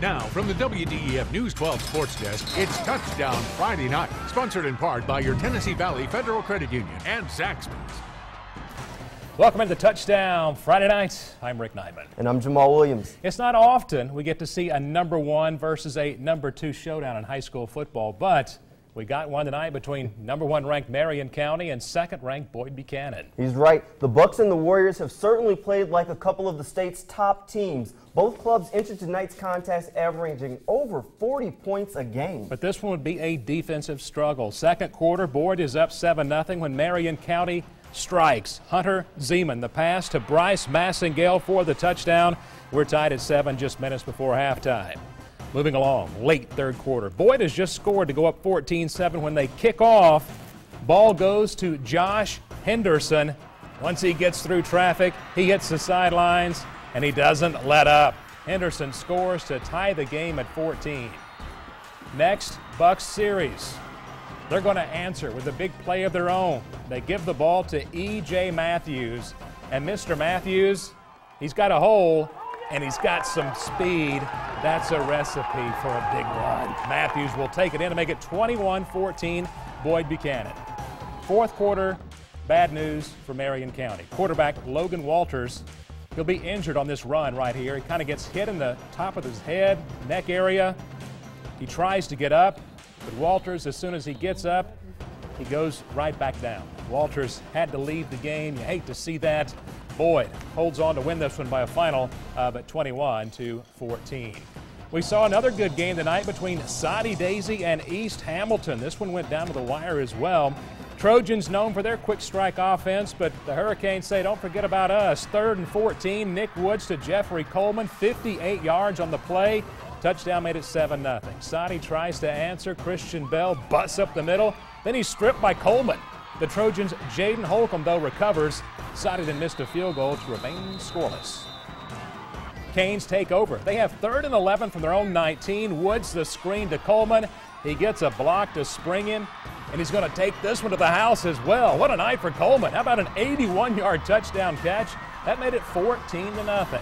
Now, from the WDEF News 12 Sports Desk, it's Touchdown Friday Night, sponsored in part by your Tennessee Valley Federal Credit Union and Zaxby's. Welcome into Touchdown Friday Night. I'm Rick Nyman. And I'm Jamal Williams. It's not often we get to see a number 1 versus a number 2 showdown in high school football, but we got one tonight between number 1 ranked Marion County and 2nd ranked Boyd Buchanan. He's right. The Bucks and the Warriors have certainly played like a couple of the state's top teams. Both clubs entered tonight's contest averaging over 40 points a game. But this one would be a defensive struggle. Second quarter, Boyd is up 7-0 when Marion County strikes. Hunter Zeman, the pass to Bryce Massingale for the touchdown. We're tied at 7 just minutes before halftime. Moving along, late third quarter. Boyd has just scored to go up 14-7 when they kick off. Ball goes to Josh Henderson. Once he gets through traffic, he hits the sidelines, and he doesn't let up. Henderson scores to tie the game at 14. Next, Bucks series. They're going to answer with a big play of their own. They give the ball to E.J. Matthews, and Mr. Matthews, he's got a hole, and he's got some speed. That's a recipe for a big run. Matthews will take it in to make it 21-14, Boyd Buchanan. Fourth quarter, bad news for Marion County. Quarterback Logan Walters, he'll be injured on this run right here. He kind of gets hit in the top of his head, neck area. He tries to get up, but Walters, as soon as he gets up, he goes right back down. Walters had to leave the game. You hate to see that. Boyd holds on to win this one by a final of 21-14. We saw another good game tonight between Soddy Daisy and East Hamilton. This one went down to the wire as well. Trojans known for their quick strike offense, but the Hurricanes say don't forget about us. 3rd and 14, Nick Woods to Jeffrey Coleman, 58 yards on the play. Touchdown made it 7-0. Soddy tries to answer. Christian Bell busts up the middle. Then he's stripped by Coleman. The Trojans' Jaden Holcomb, though, recovers. Soddy then missed a field goal to remain scoreless. Canes take over. They have 3rd and 11 from their own 19. Woods the screen to Coleman. He gets a block to spring him, and he's going to take this one to the house as well. What a night for Coleman. How about an 81-yard touchdown catch? That made it 14-0.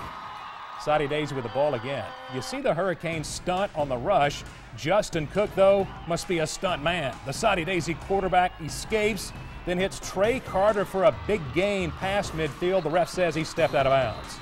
Soddy Daisy with the ball again. You see the Hurricanes stunt on the rush. Justin Cook, though, must be a stunt man. The Soddy Daisy quarterback escapes, then hits Trey Carter for a big gain past midfield. The ref says he stepped out of bounds.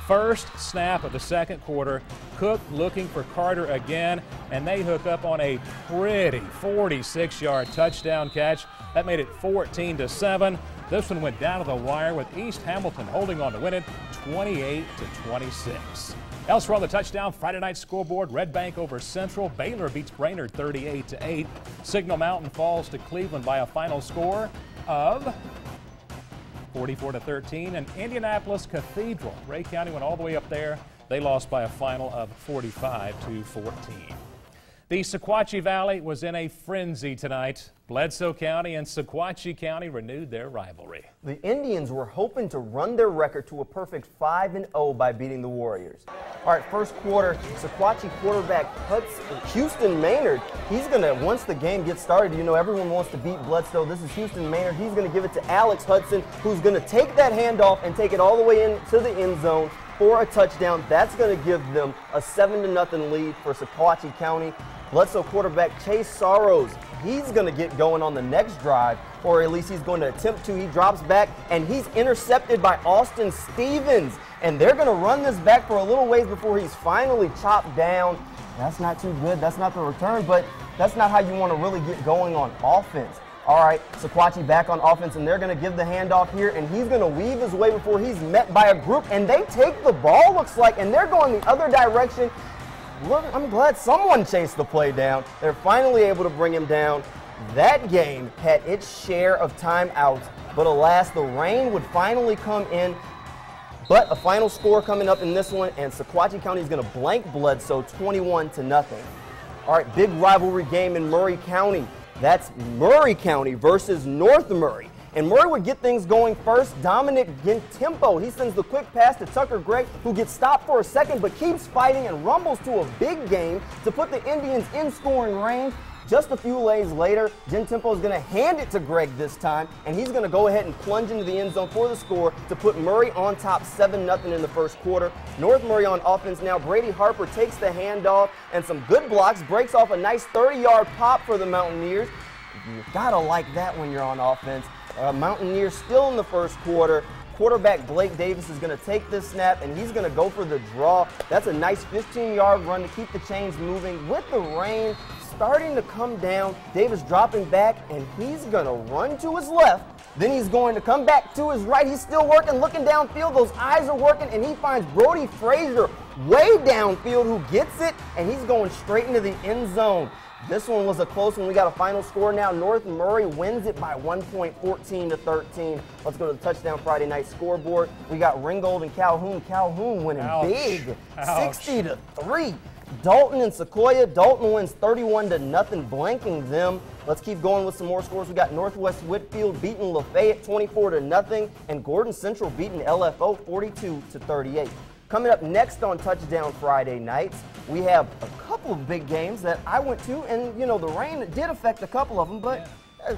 First snap of the second quarter, Cook looking for Carter again, and they hook up on a pretty 46-yard touchdown catch. That made it 14-7. This one went down to the wire with East Hamilton holding on to win it 28-26. Elsewhere on the Touchdown Friday night scoreboard, Red Bank over Central. Baylor beats Brainerd 38-8. Signal Mountain falls to Cleveland by a final score of 44-13. And Indianapolis Cathedral, Ray County went all the way up there. They lost by a final of 45-14. The Sequatchie Valley was in a frenzy tonight. Bledsoe County and Sequatchie County renewed their rivalry. The Indians were hoping to run their record to a perfect 5-0 by beating the Warriors. All right, first quarter, Sequatchie quarterback Houston Maynard, he's going to, once the game gets started, you know everyone wants to beat Bledsoe. This is Houston Maynard. He's going to give it to Alex Hudson, who's going to take that handoff and take it all the way into the end zone for a touchdown. That's going to give them a 7-0 lead for Sequatchie County. Bledsoe quarterback Chase Sorrows, he's going to get going on the next drive, or at least he's going to attempt to. He drops back, and he's intercepted by Austin Stevens. And they're going to run this back for a little ways before he's finally chopped down. That's not too good. That's not the return, but that's not how you want to really get going on offense. All right, Sequatchie back on offense, and they're going to give the handoff here, and he's going to weave his way before he's met by a group, and they take the ball, looks like, and they're going the other direction. Look, I'm glad someone chased the play down. They're finally able to bring him down. That game had its share of timeouts, but alas, the rain would finally come in. But a final score coming up in this one, and Sequatchie County is going to blank Bledsoe 21-0. All right, big rivalry game in Murray County. That's Murray County versus North Murray. And Murray would get things going first. Dominic Gentempo, he sends the quick pass to Tucker Gregg, who gets stopped for a second but keeps fighting and rumbles to a big gain to put the Indians in scoring range. Just a few lanes later, Gentempo is going to hand it to Greg this time, and he's going to go ahead and plunge into the end zone for the score to put Murray on top 7-0 in the first quarter. North Murray on offense now. Brady Harper takes the handoff and some good blocks, breaks off a nice 30-yard pop for the Mountaineers. You gotta like that when you're on offense. Mountaineers still in the first quarter. Quarterback Blake Davis is going to take this snap, and he's going to go for the draw. That's a nice 15-yard run to keep the chains moving. With the rain starting to come down, Davis dropping back, and he's going to run to his left. Then he's going to come back to his right. He's still working, looking downfield. Those eyes are working, and he finds Brody Frazier way downfield who gets it, and he's going straight into the end zone. This one was a close one. We got a final score now. North Murray wins it by 1 point, 14-13. Let's go to the Touchdown Friday Night scoreboard. We got Ringgold and Calhoun. Calhoun winning big, 60-3. Dalton and Sequoia. Dalton wins 31-0, blanking them. Let's keep going with some more scores. We got Northwest Whitfield beating Lafayette 24-0, and Gordon Central beating LFO 42-38. Coming up next on Touchdown Friday Nights, we have a couple of big games that I went to, and, you know, the rain did affect a couple of them, but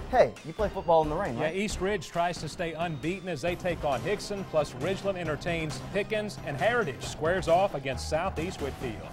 hey, you play football in the rain, right? Yeah, East Ridge tries to stay unbeaten as they take on Hickson, plus Ridgeland entertains Pickens, and Heritage squares off against Southeast Whitfield.